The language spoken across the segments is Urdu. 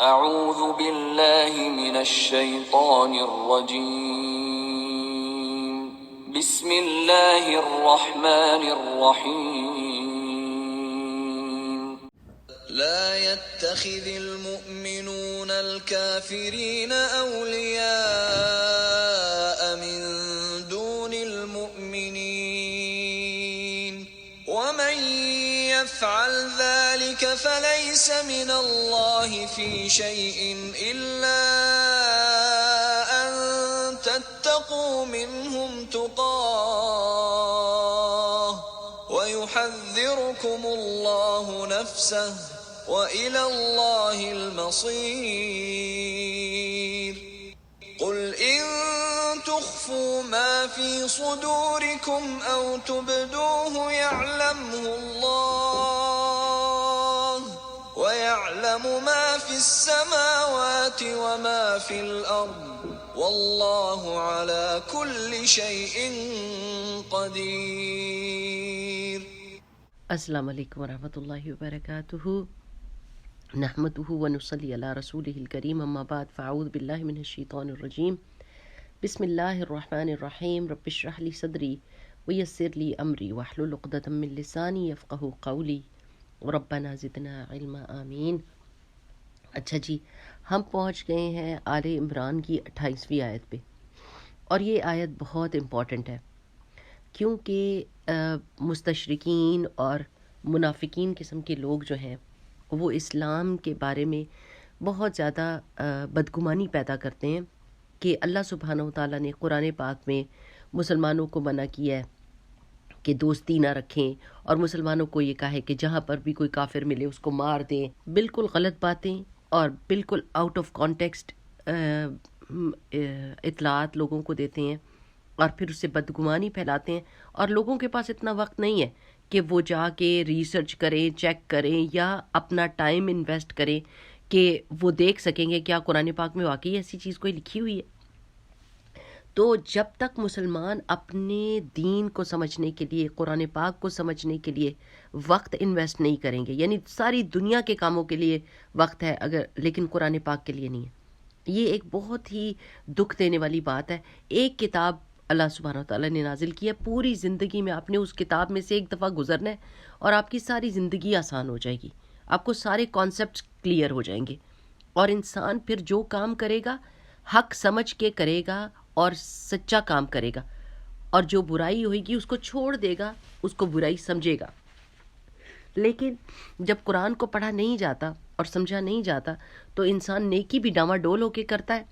اعوذ باللہ من الشیطان الرجیم بسم اللہ الرحمن الرحیم لا يتخذ المؤمنون الكافرين أولياء من دون المؤمنين ومن يفعل ذلك فليس من الله في شيء إلا أن تتقوا منهم تقاه ويحذركم الله نفسه وإلى الله المصير قل إن تخفوا ما في صدوركم أو تبدوه يعلمه الله ويعلم ما في السماوات وما في الأرض والله على كل شيء قدير. السلام علیکم ورحمۃ اللہ وبرکاتہ. نحمده ونصلی علی رسولہ الکریم، اما بعد فاعوذ باللہ من الشیطان الرجیم. بسم اللہ الرحمن الرحیم. رب اشرح لی صدری ویسر لی امری واحلل عقدۃ من لسانی یفقہوا قولی ربنا زدنا علما آمین. اچھا جی، ہم پہنچ گئے ہیں آل عمران کی 28ویں آیت پہ، اور یہ آیت بہت امپورٹنٹ ہے کیونکہ مستشرقین اور منافقین قسم کے لوگ جو ہیں وہ اسلام کے بارے میں بہت زیادہ بدگمانی پیدا کرتے ہیں کہ اللہ سبحانہ و تعالیٰ نے قرآن پاک میں مسلمانوں کو منع کیا ہے کہ دوستی نہ رکھیں، اور مسلمانوں کو یہ کہا ہے کہ جہاں پر بھی کوئی کافر ملے اس کو مار دیں. بالکل غلط باتیں اور بالکل آؤٹ آف کانٹیکسٹ اطلاعات لوگوں کو دیتے ہیں، اور پھر اس سے بدگمانی پھیلاتے ہیں. اور لوگوں کے پاس اتنا وقت نہیں ہے کہ وہ جا کے ریسرچ کریں، چیک کریں، یا اپنا ٹائم انویسٹ کریں کہ وہ دیکھ سکیں گے کیا قرآن پاک میں واقعی ایسی چیز کوئی لکھی ہوئی ہے. تو جب تک مسلمان اپنے دین کو سمجھنے کے لیے، قرآن پاک کو سمجھنے کے لیے وقت انویسٹ نہیں کریں گے، یعنی ساری دنیا کے کاموں کے لیے وقت ہے اگر، لیکن قرآن پاک کے لیے نہیں ہے. یہ ایک بہت ہی دکھ دینے والی بات ہے. ایک کتاب اللہ سبحانہ وتعالیٰ نے نازل کی ہے، پوری زندگی میں آپ نے اس کتاب میں سے ایک دفعہ گزرنا ہے اور آپ کی ساری زندگی آسان ہو جائے گی، آپ کو سارے کانسیپٹس کلیئر ہو جائیں گے، اور انسان پھر جو کام کرے گا حق سمجھ کے کرے گا اور سچا کام کرے گا، اور جو برائی ہوئے گی اس کو چھوڑ دے گا، اس کو برائی سمجھے گا. لیکن جب قرآن کو پڑھا نہیں جاتا اور سمجھا نہیں جاتا تو انسان نیکی بھی ڈاواں ڈول ہو کے کرتا ہے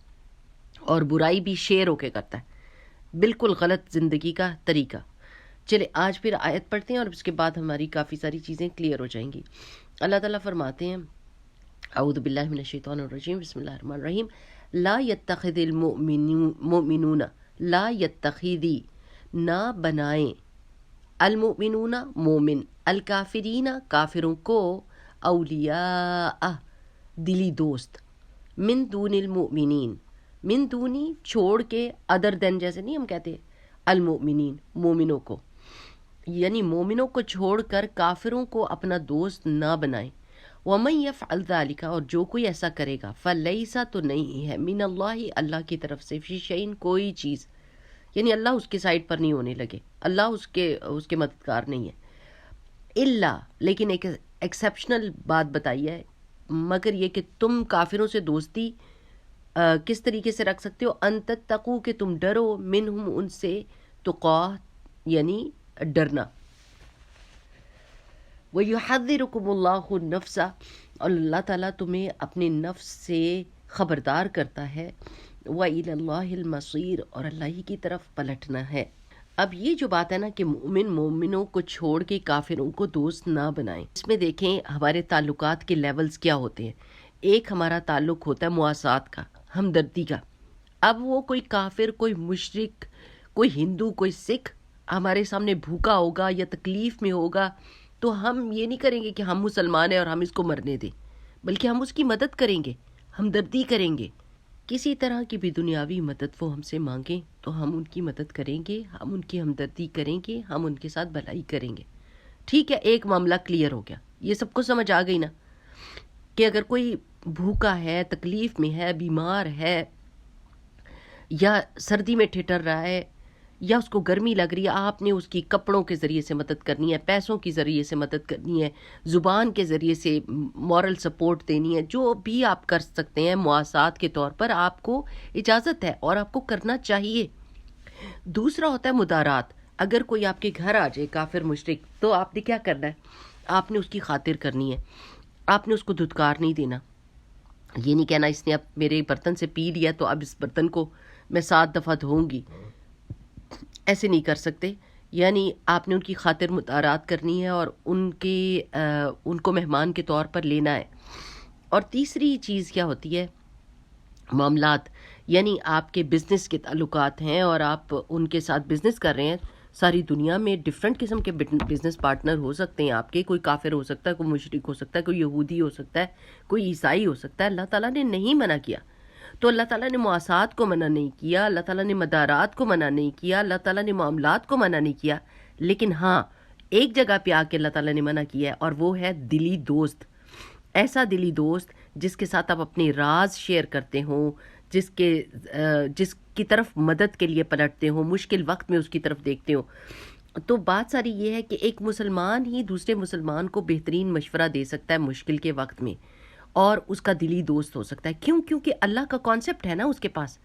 اور برائی بھی شیر ہو کے کرتا ہے. بالکل غلط زندگی کا طریقہ. چلے آج پھر آیت پڑھتے ہیں اور اس کے بعد ہماری کافی ساری چیزیں کلیئر ہو جائیں گی. اللہ تعالیٰ فرماتے ہیں اعوذ باللہ من الشیطان الرجیم بسم اللہ الرحمن الرحیم. لا یتخذ المؤمنون، لا یتخذی نہ بنائیں، المؤمنون مومن، الکافرین کافروں کو، اولیاء دلی دوست، من دون المؤمنین، من دونی چھوڑ کے، ادر دین جیسے نہیں ہم کہتے، المؤمنین مومنوں کو، یعنی مومنوں کو چھوڑ کر کافروں کو اپنا دوست نہ بنائیں. وَمَن يَفْعَلْ ذَلِكَ، اور جو کوئی ایسا کرے گا، فَلَيْسَ تو نہیں ہے، مِنَ اللَّهِ اللہ کی طرف سے، فِي شَيْءٍ کوئی چیز، یعنی اللہ اس کے سائڈ پر نہیں ہونے لگے، اللہ اس کے مددگار نہیں ہے. الا، لیکن ایک ایکسیپشنل بات بتائی ہے، مگر یہ کہ تم کافروں سے دوستی کس طریقے سے رکھ سکتے ہو، ان تتقوا کہ تم ڈرو، منہم ان سے، تقاہ یعنی ڈرنا. وَيُحَذِّرُكُمُ اللَّهُ النَّفْسَ، اور اللہ تعالیٰ تمہیں اپنے نفس سے خبردار کرتا ہے. وَإِلَى اللَّهِ الْمَصِيرُ، اور اللہ ہی کی طرف پلٹنا ہے. اب یہ جو بات ہے نا کہ مومنوں کو چھوڑ کے کافروں کو دوست نہ بنائیں، اس میں دیکھیں ہمارے تعلقات کے لیولز کیا ہوتے ہیں. ایک ہمارا تعلق ہوتا ہے مواسات کا، ہمدردی کا. اب وہ کوئی کافر، کوئی مشرک، کوئی ہندو، کوئی سکھ ہمارے سامنے بھوکا ہوگا یا تکلیف میں ہوگا تو ہم یہ نہیں کریں گے کہ ہم مسلمان ہیں اور ہم اس کو مرنے دیں، بلکہ ہم اس کی مدد کریں گے، ہمدردی کریں گے. کسی طرح کی بھی دنیاوی مدد وہ ہم سے مانگیں تو ہم ان کی مدد کریں گے، ہم ان کی ہمدردی کریں گے، ہم ان کے ساتھ بھلائی کریں گے. ٹھیک ہے، ایک معاملہ کلیئر ہو گیا، یہ سب کو سمجھ آ گئی نا کہ اگر کوئی بھوکا ہے، تکلیف میں ہے، بیمار ہے، یا سردی میں ٹھٹر رہا ہے، یا اس کو گرمی لگ رہی ہے، آپ نے اس کی کپڑوں کے ذریعے سے مدد کرنی ہے، پیسوں کے ذریعے سے مدد کرنی ہے، زبان کے ذریعے سے مورل سپورٹ دینی ہے، جو بھی آپ کر سکتے ہیں مواسات کے طور پر آپ کو اجازت ہے اور آپ کو کرنا چاہیے۔ دوسرا ہوتا ہے مدارات۔ اگر کوئی آپ کے گھر آ جائے کافر مشرک، تو آپ نے کیا کرنا ہے؟ آپ نے اس کی خاطر کرنی ہے، آپ نے اس کو دھتکار نہیں دینا۔ یہ نہیں کہنا اس نے اب میرے برتن سے پی لیا تو اب اس برتن کو میں 7 دفعہ دھوؤں گی، ایسے نہیں کر سکتے۔ یعنی آپ نے ان کی خاطر مدارات کرنی ہے اور ان کو مہمان کے طور پر لینا ہے۔ اور تیسری چیز کیا ہوتی ہے؟ معاملات، یعنی آپ کے بزنس کے تعلقات ہیں اور آپ ان کے ساتھ بزنس کر رہے ہیں۔ ساری دنیا میں ڈفرینٹ قسم کے بزنس پارٹنر ہو سکتے ہیں آپ کے، کوئی کافر ہو سکتا ہے، کوئی مشرک ہو سکتا ہے، کوئی یہودی ہو سکتا ہے، کوئی عیسائی ہو سکتا ہے۔ اللہ تعالیٰ نے نہیں منع کیا، تو اللہ تعالیٰ نے مواسات کو منع نہیں کیا، اللہ تعالیٰ نے مدارات کو منع نہیں کیا، اللہ تعالیٰ نے معاملات کو منع نہیں کیا، لیکن ہاں ایک جگہ پہ آ کے اللہ تعالیٰ نے منع کیا ہے، اور وہ ہے دلی دوست۔ ایسا دلی دوست جس کے ساتھ آپ اپنے راز شیئر کرتے ہوں، جس کی طرف مدد کے لیے پلٹتے ہوں، مشکل وقت میں اس کی طرف دیکھتے ہو۔ تو بات ساری یہ ہے کہ ایک مسلمان ہی دوسرے مسلمان کو بہترین مشورہ دے سکتا ہے مشکل کے وقت میں، اور اس کا دلی دوست ہو سکتا ہے۔ کیونکہ اللہ کا کانسیپٹ ہے نا اس کے پاس،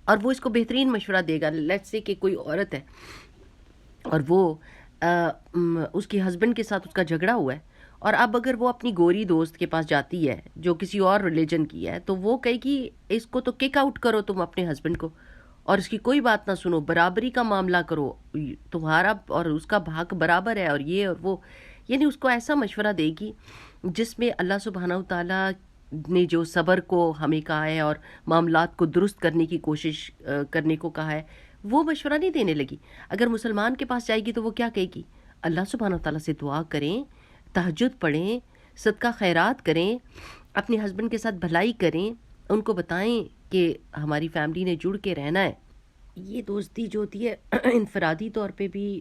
اور وہ اس کو بہترین مشورہ دے گا۔ لیٹس سے کہ کوئی عورت ہے اور وہ اس کے ہسبینڈ کے ساتھ اس کا جھگڑا ہوا ہے، اور اب اگر وہ اپنی گوری دوست کے پاس جاتی ہے جو کسی اور ریلیجن کی ہے، تو وہ کہے گی اس کو تو کک آؤٹ کرو تم اپنے ہسبینڈ کو، اور اس کی کوئی بات نہ سنو، برابری کا معاملہ کرو، تمہارا اور اس کا حق برابر ہے، اور یہ اور وہ، یعنی اس کو ایسا مشورہ دے گی جس میں اللہ سبحانہ و تعالیٰ نے جو صبر کو ہمیں کہا ہے اور معاملات کو درست کرنے کی کوشش کرنے کو کہا ہے، وہ مشورہ نہیں دینے لگی۔ اگر مسلمان کے پاس جائے گی تو وہ کیا کہے گی؟ اللہ سبحانہ و تعالیٰ سے دعا کریں، تہجد پڑھیں، صدقہ خیرات کریں، اپنے ہسبینڈ کے ساتھ بھلائی کریں، ان کو بتائیں کہ ہماری فیملی نے جڑ کے رہنا ہے۔ یہ دوستی جو ہوتی ہے انفرادی طور پہ بھی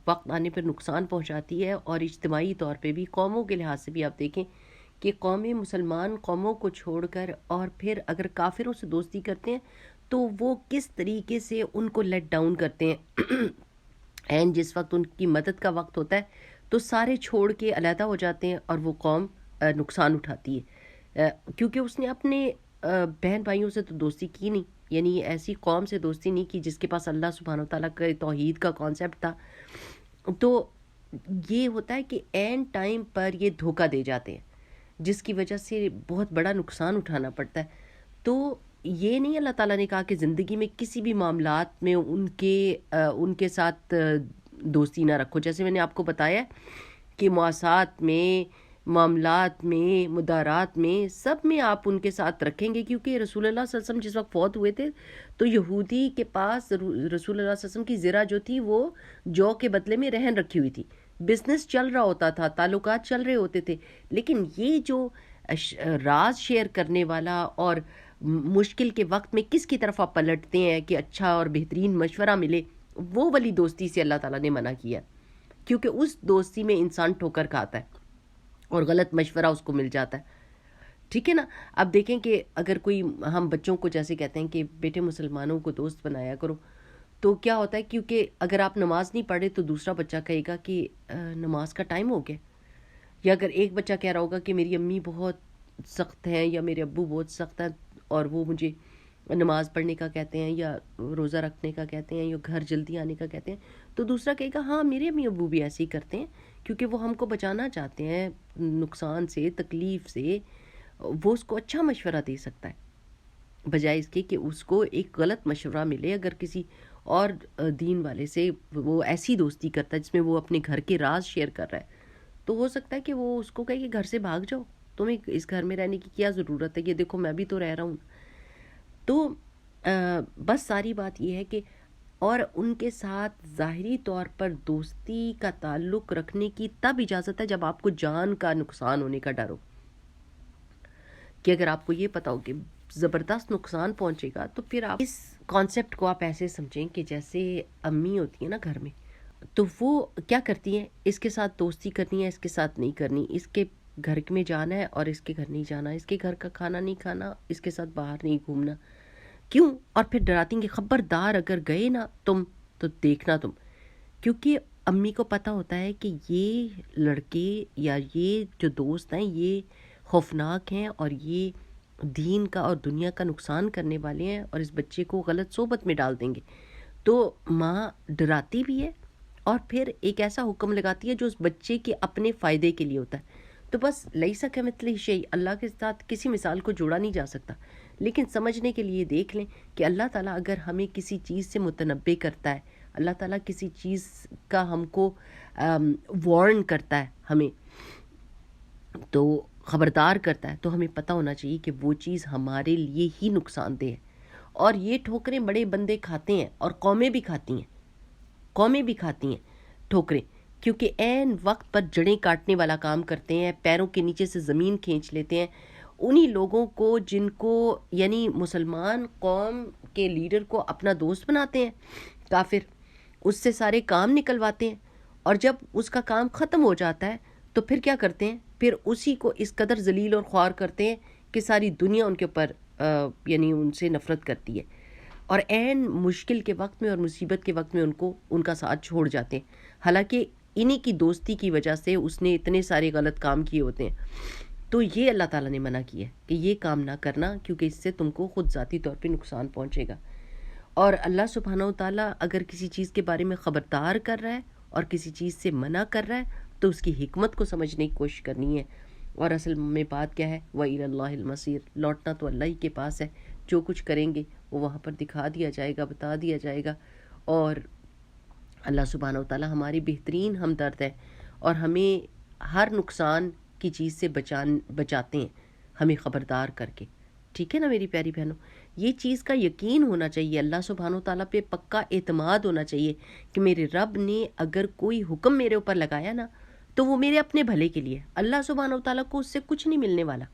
وقت آنے پر نقصان پہنچاتی ہے، اور اجتماعی طور پہ بھی، قوموں کے لحاظ سے بھی آپ دیکھیں کہ قومیں مسلمان قوموں کو چھوڑ کر اور پھر اگر کافروں سے دوستی کرتے ہیں تو وہ کس طریقے سے ان کو لیٹ ڈاؤن کرتے ہیں، اینڈ جس وقت ان کی مدد کا وقت ہوتا ہے تو سارے چھوڑ کے علیحدہ ہو جاتے ہیں، اور وہ قوم نقصان اٹھاتی ہے، کیونکہ اس نے اپنے بہن بھائیوں سے تو دوستی کی نہیں، یعنی ایسی قوم سے دوستی نہیں کی جس کے پاس اللہ سبحانہ وتعالیٰ کا توحید کا کانسیپٹ تھا۔ تو یہ ہوتا ہے کہ اینڈ ٹائم پر یہ دھوکہ دے جاتے ہیں، جس کی وجہ سے بہت بڑا نقصان اٹھانا پڑتا ہے۔ تو یہ نہیں اللہ تعالیٰ نے کہا کہ زندگی میں کسی بھی معاملات میں ان کے ساتھ دوستی نہ رکھو، جیسے میں نے آپ کو بتایا کہ مواسات میں، معاملات میں، مدارات میں، سب میں آپ ان کے ساتھ رکھیں گے، کیونکہ رسول اللہ صلی اللہ علیہ وسلم جس وقت فوت ہوئے تھے تو یہودی کے پاس رسول اللہ صلی اللہ علیہ وسلم کی زرہ جو تھی وہ جو کے بدلے میں رہن رکھی ہوئی تھی، بزنس چل رہا ہوتا تھا، تعلقات چل رہے ہوتے تھے، لیکن یہ جو راز شیئر کرنے والا اور مشکل کے وقت میں کس کی طرف آپ پلٹتے ہیں کہ اچھا اور بہترین مشورہ ملے، وہ والی دوستی سے اللہ تعالیٰ نے منع کیا، کیونکہ اس دوستی میں انسان ٹھوکر کھاتا ہے اور غلط مشورہ اس کو مل جاتا ہے۔ ٹھیک ہے نا؟ اب دیکھیں کہ اگر کوئی، ہم بچوں کو جیسے کہتے ہیں کہ بیٹے مسلمانوں کو دوست بنایا کرو، تو کیا ہوتا ہے، کیونکہ اگر آپ نماز نہیں پڑھے تو دوسرا بچہ کہے گا کہ نماز کا ٹائم ہو گیا، یا اگر ایک بچہ کہہ رہا ہوگا کہ میری امی بہت سخت ہیں یا میرے ابو بہت سخت ہیں اور وہ مجھے نماز پڑھنے کا کہتے ہیں یا روزہ رکھنے کا کہتے ہیں یا گھر جلدی آنے کا کہتے ہیں، تو دوسرا کہے گا ہاں میرے امی ابو بھی ایسے ہی کرتے ہیں، کیونکہ وہ ہم کو بچانا چاہتے ہیں نقصان سے، تکلیف سے، وہ اس کو اچھا مشورہ دے سکتا ہے بجائے اس کے کہ اس کو ایک غلط مشورہ ملے۔ اگر کسی اور دین والے سے وہ ایسی دوستی کرتا ہے جس میں وہ اپنے گھر کے راز شیئر کر رہا ہے، تو ہو سکتا ہے کہ وہ اس کو کہے کہ گھر سے بھاگ جاؤ، تمہیں اس گھر میں رہنے کی کیا ضرورت ہے، یہ دیکھو میں بھی تو رہ رہا ہوں۔ تو بس ساری بات یہ ہے کہ، اور ان کے ساتھ ظاہری طور پر دوستی کا تعلق رکھنے کی تب اجازت ہے جب آپ کو جان کا نقصان ہونے کا ڈر ہو، کہ اگر آپ کو یہ پتا ہو کہ زبردست نقصان پہنچے گا، تو پھر آپ اس کانسیپٹ کو آپ ایسے سمجھیں کہ جیسے امی ہوتی ہیں نا گھر میں، تو وہ کیا کرتی ہیں، اس کے ساتھ دوستی کرنی ہے، اس کے ساتھ نہیں کرنی، اس کے گھر میں جانا ہے اور اس کے گھر نہیں جانا، اس کے گھر کا کھانا نہیں کھانا، اس کے ساتھ باہر نہیں گھومنا. کیوں؟ اور پھر ڈراتی ہیں کہ خبردار اگر گئے نا تم تو دیکھنا تم. کیونکہ امی کو پتہ ہوتا ہے کہ یہ لڑکے یا یہ جو دوست ہیں یہ خوفناک ہیں اور یہ دین کا اور دنیا کا نقصان کرنے والے ہیں اور اس بچے کو غلط صحبت میں ڈال دیں گے. تو ماں ڈراتی بھی ہے اور پھر ایک ایسا حکم لگاتی ہے جو اس بچے کے اپنے فائدے کے لیے ہوتا ہے. تو بس لیس کمثلہ شیء، اللہ کے ساتھ کسی مثال کو جوڑا نہیں جا سکتا. لیکن سمجھنے کے لیے دیکھ لیں کہ اللہ تعالیٰ اگر ہمیں کسی چیز سے متنبع کرتا ہے، اللہ تعالیٰ کسی چیز کا ہم کو وارن کرتا ہے، ہمیں تو خبردار کرتا ہے، تو ہمیں پتہ ہونا چاہیے کہ وہ چیز ہمارے لیے ہی نقصان دہ ہے. اور یہ ٹھوکریں بڑے بندے کھاتے ہیں اور قومیں بھی کھاتی ہیں ٹھوکریں، کیونکہ عین وقت پر جڑیں کاٹنے والا کام کرتے ہیں، پیروں کے نیچے سے زمین کھینچ لیتے ہیں. انہی لوگوں کو جن کو یعنی مسلمان قوم کے لیڈر کو اپنا دوست بناتے ہیں کافر، اس سے سارے کام نکلواتے ہیں، اور جب اس کا کام ختم ہو جاتا ہے تو پھر کیا کرتے ہیں؟ پھر اسی کو اس قدر ذلیل اور خوار کرتے ہیں کہ ساری دنیا ان کے اوپر یعنی ان سے نفرت کرتی ہے، اور عین مشکل کے وقت میں اور مصیبت کے وقت میں ان کا ساتھ چھوڑ جاتے ہیں، حالانکہ انہی کی دوستی کی وجہ سے اس نے اتنے سارے غلط کام کیے ہوتے ہیں. تو یہ اللہ تعالیٰ نے منع کیا ہے کہ یہ کام نہ کرنا، کیونکہ اس سے تم کو خود ذاتی طور پہ نقصان پہنچے گا. اور اللہ سبحانہ و تعالیٰ اگر کسی چیز کے بارے میں خبردار کر رہا ہے اور کسی چیز سے منع کر رہا ہے تو اس کی حکمت کو سمجھنے کی کوشش کرنی ہے. اور اصل میں بات کیا ہے؟ وَإِلَى اللَّهِ الْمَصِيرُ، لوٹنا تو اللہ ہی کے پاس ہے. جو کچھ کریں گے وہ وہاں پر دکھا دیا جائے گا، بتا دیا جائے گا. اور اللہ سبحانہ و تعالیٰ ہماری بہترین ہمدرد ہے اور ہمیں ہر نقصان کی چیز سے بچاتے ہیں، ہمیں خبردار کر کے. ٹھیک ہے نا میری پیاری بہنوں؟ یہ چیز کا یقین ہونا چاہیے، اللہ سبحانہ و تعالیٰ پہ پکا اعتماد ہونا چاہیے کہ میرے رب نے اگر کوئی حکم میرے اوپر لگایا نا تو وہ میرے اپنے بھلے کے لیے. اللہ سبحانہ و تعالیٰ کو اس سے کچھ نہیں ملنے والا،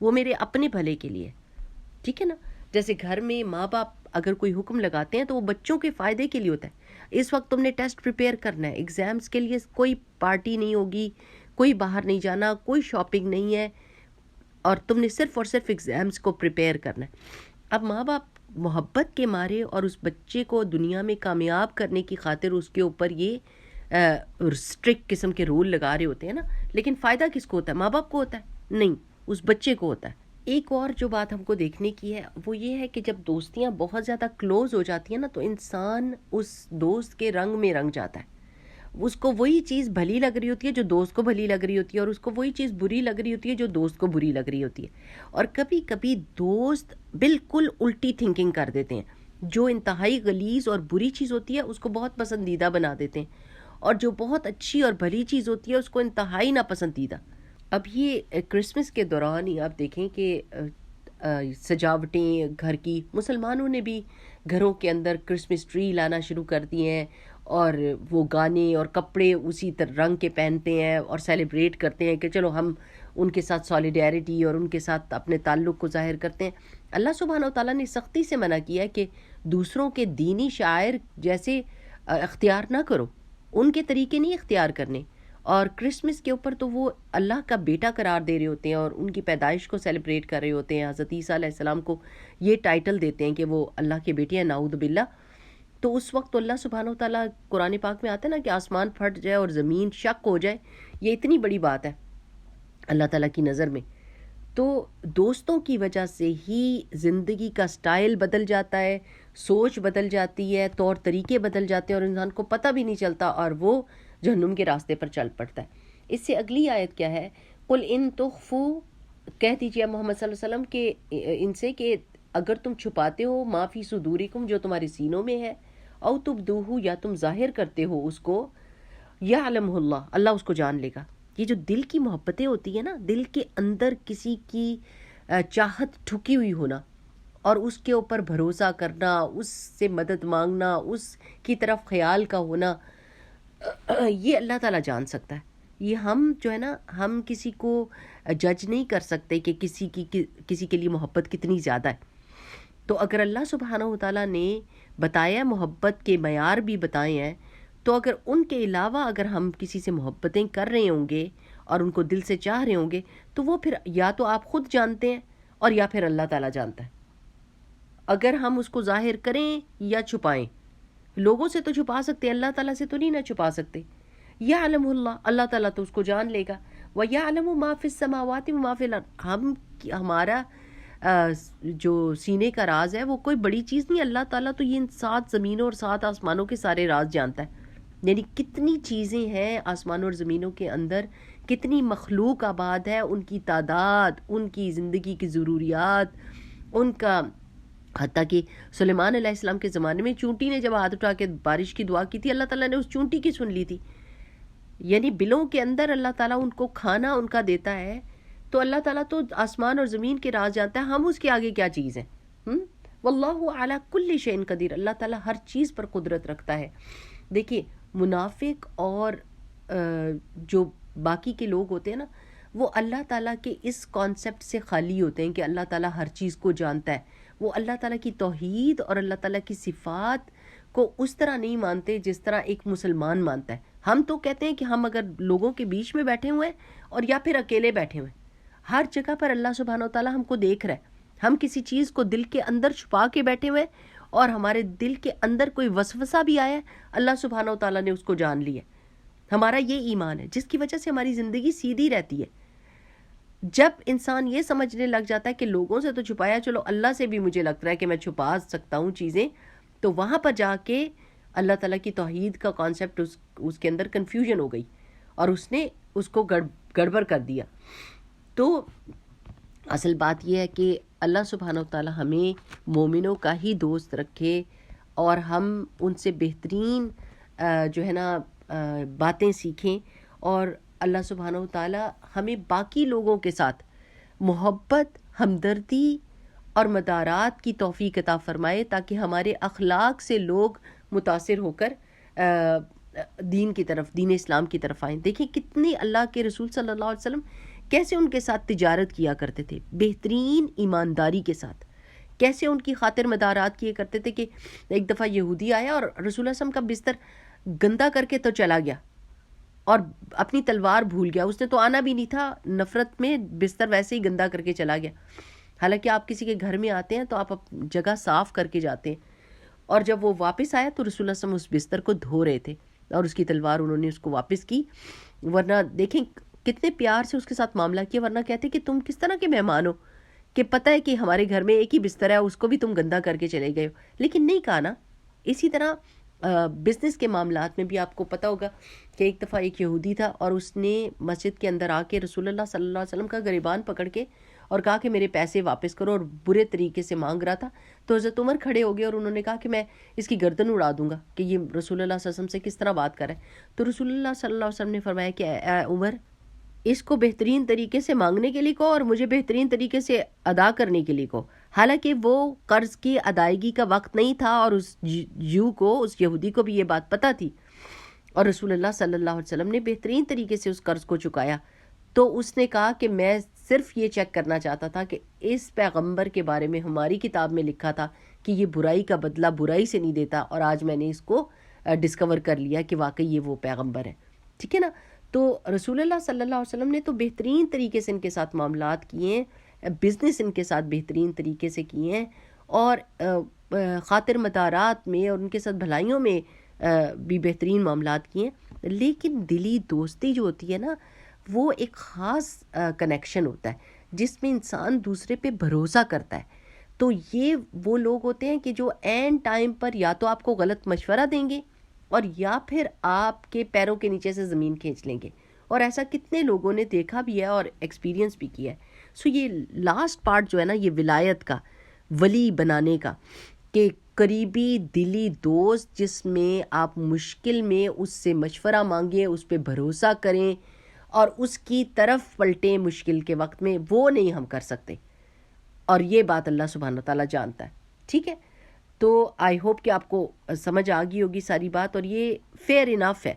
وہ میرے اپنے بھلے کے لیے. ٹھیک ہے نا؟ جیسے گھر میں ماں باپ اگر کوئی حکم لگاتے ہیں تو وہ بچوں کے فائدے کے لیے ہوتا ہے. اس وقت تم نے ٹیسٹ پریپیئر کرنا ہے، ایگزامز کے لیے کوئی پارٹی نہیں ہوگی، کوئی باہر نہیں جانا، کوئی شاپنگ نہیں ہے، اور تم نے صرف اور صرف ایگزامز کو پریپیئر کرنا ہے. اب ماں باپ محبت کے مارے اور اس بچے کو دنیا میں کامیاب کرنے کی خاطر اس کے اوپر یہ اسٹرکٹ قسم کے رول لگا رہے ہوتے ہیں نا، لیکن فائدہ کس کو ہوتا ہے؟ ماں باپ کو ہوتا ہے؟ نہیں، اس بچے کو ہوتا ہے. ایک اور جو بات ہم کو دیکھنے کی ہے وہ یہ ہے کہ جب دوستیاں بہت زیادہ کلوز ہو جاتی ہیں نا تو انسان اس دوست کے رنگ میں رنگ جاتا ہے. اس کو وہی چیز بھلی لگ رہی ہوتی ہے جو دوست کو بھلی لگ رہی ہوتی ہے، اور اس کو وہی چیز بری لگ رہی ہوتی ہے جو دوست کو بری لگ رہی ہوتی ہے. اور کبھی کبھی دوست بالکل الٹی تھنکنگ کر دیتے ہیں، جو انتہائی غلیظ اور بری چیز ہوتی ہے اس کو بہت پسندیدہ بنا دیتے ہیں، اور جو بہت اچھی اور بھلی چیز ہوتی ہے اس کو انتہائی ناپسندیدہ. اب یہ کرسمس کے دوران ہی آپ دیکھیں کہ سجاوٹیں گھر کی، مسلمانوں نے بھی گھروں کے اندر کرسمس ٹری لانا شروع کر دیے ہیں، اور وہ گانے اور کپڑے اسی طرح رنگ کے پہنتے ہیں اور سیلیبریٹ کرتے ہیں کہ چلو ہم ان کے ساتھ سالیڈیرٹی اور ان کے ساتھ اپنے تعلق کو ظاہر کرتے ہیں. اللہ سبحانہ و تعالیٰ نے سختی سے منع کیا ہے کہ دوسروں کے دینی شعائر جیسے اختیار نہ کرو، ان کے طریقے نہیں اختیار کرنے. اور کرسمس کے اوپر تو وہ اللہ کا بیٹا قرار دے رہے ہوتے ہیں اور ان کی پیدائش کو سیلیبریٹ کر رہے ہوتے ہیں. حضرت عیسیٰ علیہ السلام کو یہ ٹائٹل دیتے ہیں کہ وہ اللہ کے بیٹے ہیں، نعوذ باللہ. تو اس وقت تو اللہ سبحانہ و تعالیٰ قرآن پاک میں آتا ہے نا کہ آسمان پھٹ جائے اور زمین شق ہو جائے، یہ اتنی بڑی بات ہے اللہ تعالیٰ کی نظر میں. تو دوستوں کی وجہ سے ہی زندگی کا سٹائل بدل جاتا ہے، سوچ بدل جاتی ہے، طور طریقے بدل جاتے ہیں، اور انسان کو پتہ بھی نہیں چلتا اور وہ جہنم کے راستے پر چل پڑتا ہے. اس سے اگلی آیت کیا ہے؟ قل ان تخفوا، کہہ دیجیے محمد صلی اللہ علیہ وسلم کہ ان سے کہ اگر تم چھپاتے ہو ما فی صدورکم، جو تمہارے سینوں میں ہے، او تبدوہ، یا تم ظاہر کرتے ہو اس کو، یعلمہ اللہ، اللہ اس کو جان لے گا. یہ جو دل کی محبتیں ہوتی ہیں نا، دل کے اندر کسی کی چاہت ٹھکی ہوئی ہونا اور اس کے اوپر بھروسہ کرنا، اس سے مدد مانگنا، اس کی طرف خیال کا ہونا، یہ اللہ تعالیٰ جان سکتا ہے. یہ ہم جو ہے نا، ہم کسی کو جج نہیں کر سکتے کہ کسی کے لیے محبت کتنی زیادہ ہے. تو اگر اللہ سبحانہ و تعالیٰ نے بتایا محبت کے معیار بھی بتائے ہیں، تو اگر ان کے علاوہ اگر ہم کسی سے محبتیں کر رہے ہوں گے اور ان کو دل سے چاہ رہے ہوں گے تو وہ پھر یا تو آپ خود جانتے ہیں اور یا پھر اللہ تعالیٰ جانتا ہے. اگر ہم اس کو ظاہر کریں یا چھپائیں، لوگوں سے تو چھپا سکتے، اللہ تعالیٰ سے تو نہیں نہ چھپا سکتے. یعلم اللہ، اللہ تعالیٰ تو اس کو جان لے گا. وَيَعْلَمُ مَا فِي السَّمَاوَاتِ وَمَا فِي الْأَرْضِ، ہمارا جو سینے کا راز ہے وہ کوئی بڑی چیز نہیں. اللہ تعالیٰ تو یہ 7 زمینوں اور 7 آسمانوں کے سارے راز جانتا ہے. یعنی کتنی چیزیں ہیں آسمانوں اور زمینوں کے اندر، کتنی مخلوق آباد ہے، ان کی تعداد، ان کی زندگی کی ضروریات، ان کا، حتیٰ کہ سلیمان علیہ السلام کے زمانے میں چونٹی نے جب ہاتھ اٹھا کے بارش کی دعا کی تھی، اللہ تعالیٰ نے اس چونٹی کی سن لی تھی. یعنی بلوں کے اندر اللہ تعالیٰ ان کو کھانا ان کا دیتا ہے. تو اللہ تعالیٰ تو آسمان اور زمین کے راز جانتا ہے، ہم اس کے آگے کیا چیز ہیں. واللہ علی کل شیء قدیر، اللہ تعالیٰ ہر چیز پر قدرت رکھتا ہے. دیکھیے منافق اور جو باقی کے لوگ ہوتے ہیں نا، وہ اللہ تعالیٰ کے اس کانسیپٹ سے خالی ہوتے ہیں کہ اللہ تعالیٰ ہر چیز کو جانتا ہے. وہ اللہ تعالیٰ کی توحید اور اللہ تعالیٰ کی صفات کو اس طرح نہیں مانتے جس طرح ایک مسلمان مانتا ہے. ہم تو کہتے ہیں کہ ہم اگر لوگوں کے بیچ میں بیٹھے ہوئے ہیں اور یا پھر اکیلے بیٹھے ہوئے ہیں، ہر جگہ پر اللہ سبحانہ و تعالیٰ ہم کو دیکھ رہا ہے. ہم کسی چیز کو دل کے اندر چھپا کے بیٹھے ہوئے ہیں اور ہمارے دل کے اندر کوئی وسوسہ بھی آیا ہے، اللہ سبحانہ و تعالیٰ نے اس کو جان لیا. ہمارا یہ ایمان ہے جس کی وجہ سے ہماری زندگی سیدھی رہتی ہے. جب انسان یہ سمجھنے لگ جاتا ہے کہ لوگوں سے تو چھپایا، چلو اللہ سے بھی مجھے لگتا ہے کہ میں چھپا سکتا ہوں چیزیں، تو وہاں پر جا کے اللہ تعالیٰ کی توحید کا کانسیپٹ اس کے اندر کنفیوژن ہو گئی اور اس نے اس کو گڑبڑ کر دیا. تو اصل بات یہ ہے کہ اللہ سبحانہ و تعالیٰ ہمیں مومنوں کا ہی دوست رکھے اور ہم ان سے بہترین جو ہے نا باتیں سیکھیں، اور اللہ سبحانہ و تعالیٰ ہمیں باقی لوگوں کے ساتھ محبت، ہمدردی اور مدارات کی توفیق عطا فرمائے تاکہ ہمارے اخلاق سے لوگ متاثر ہو کر دین کی طرف، دین اسلام کی طرف آئیں. دیکھیں کتنی اللہ کے رسول صلی اللہ علیہ وسلم کیسے ان کے ساتھ تجارت کیا کرتے تھے، بہترین ایمانداری کے ساتھ، کیسے ان کی خاطر مدارات کیے کرتے تھے. کہ ایک دفعہ یہودی آیا اور رسول اللہ صلی اللہ علیہ وسلم کا بستر گندا کر کے تو چلا گیا اور اپنی تلوار بھول گیا. اس نے تو آنا بھی نہیں تھا، نفرت میں بستر ویسے ہی گندا کر کے چلا گیا. حالانکہ آپ کسی کے گھر میں آتے ہیں تو آپ جگہ صاف کر کے جاتے ہیں. اور جب وہ واپس آیا تو رسول اللہ صلی اللہ علیہ وسلم اس بستر کو دھو رہے تھے اور اس کی تلوار انہوں نے اس کو واپس کی. ورنہ دیکھیں کتنے پیار سے اس کے ساتھ معاملہ کیا، ورنہ کہتے کہ تم کس طرح کے مہمان ہو کہ پتہ ہے کہ ہمارے گھر میں ایک ہی بستر ہے، اس کو بھی تم گندا کر کے چلے گئے ہو. لیکن نہیں کہا نا. اسی طرح بزنس کے معاملات میں بھی آپ کو پتہ ہوگا کہ ایک دفعہ ایک یہودی تھا اور اس نے مسجد کے اندر آ کے رسول اللہ صلی اللہ علیہ وسلم کا گریبان پکڑ کے اور کہا کہ میرے پیسے واپس کرو، اور برے طریقے سے مانگ رہا تھا. تو حضرت عمر کھڑے ہو گئے اور انہوں نے کہا کہ میں اس کی گردن اڑا دوں گا کہ یہ رسول اللہ صلی اللہ علیہ وسلم سے کس طرح بات کر رہا ہے. تو رسول اللہ صلی اللہ علیہ وسلم نے فرمایا کہ اے عمر، اس کو بہترین طریقے سے مانگنے کے لیے کہو اور مجھے بہترین طریقے سے ادا کرنے کے لیے کہو. حالانکہ وہ قرض کی ادائیگی کا وقت نہیں تھا اور اس اس یہودی کو بھی یہ بات پتہ تھی، اور رسول اللہ صلی اللہ علیہ وسلم نے بہترین طریقے سے اس قرض کو چکایا. تو اس نے کہا کہ میں صرف یہ چیک کرنا چاہتا تھا کہ اس پیغمبر کے بارے میں ہماری کتاب میں لکھا تھا کہ یہ برائی کا بدلہ برائی سے نہیں دیتا، اور آج میں نے اس کو ڈسکور کر لیا کہ واقعی یہ وہ پیغمبر ہے. ٹھیک ہے نا. تو رسول اللہ صلی اللہ علیہ وسلم نے تو بہترین طریقے سے ان کے ساتھ معاملات کیے ہیں، بزنس ان کے ساتھ بہترین طریقے سے کیے ہیں، اور خاطر مدارات میں اور ان کے ساتھ بھلائیوں میں بھی بہترین معاملات کیے ہیں. لیکن دلی دوستی جو ہوتی ہے نا، وہ ایک خاص کنیکشن ہوتا ہے جس میں انسان دوسرے پہ بھروسہ کرتا ہے. تو یہ وہ لوگ ہوتے ہیں کہ جو عین ٹائم پر یا تو آپ کو غلط مشورہ دیں گے اور یا پھر آپ کے پیروں کے نیچے سے زمین کھینچ لیں گے. اور ایسا کتنے لوگوں نے دیکھا بھی ہے اور ایکسپیرینس بھی کیا ہے. سو یہ لاسٹ پارٹ جو ہے نا، یہ ولایت کا، ولی بنانے کا، کہ قریبی دلی دوست جس میں آپ مشکل میں اس سے مشورہ مانگیں، اس پہ بھروسہ کریں اور اس کی طرف پلٹیں مشکل کے وقت میں، وہ نہیں ہم کر سکتے. اور یہ بات اللہ سبحانہ تعالیٰ جانتا ہے. ٹھیک ہے. تو آئی ہوپ کہ آپ کو سمجھ آ گئی ہوگی ساری بات. اور یہ فیئر انف ہے،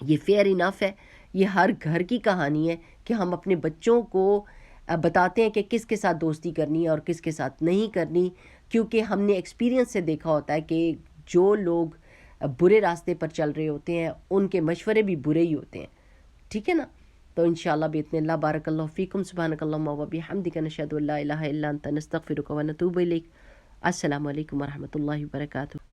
یہ فیئر انف ہے. یہ ہر گھر کی کہانی ہے کہ ہم اپنے بچوں کو بتاتے ہیں کہ کس کے ساتھ دوستی کرنی ہے اور کس کے ساتھ نہیں کرنی، کیونکہ ہم نے ایکسپیرینس سے دیکھا ہوتا ہے کہ جو لوگ برے راستے پر چل رہے ہوتے ہیں ان کے مشورے بھی برے ہی ہوتے ہیں. ٹھیک ہے نا. تو انشاءاللہ باذن اللہ. بارک اللہ فیکم. سبحانک اللہم و بحمدک. نشہد ان لا الہ الا انت. نستغفرک و نتوب الیک. السلام علیکم ورحمۃ اللہ وبرکاتہ.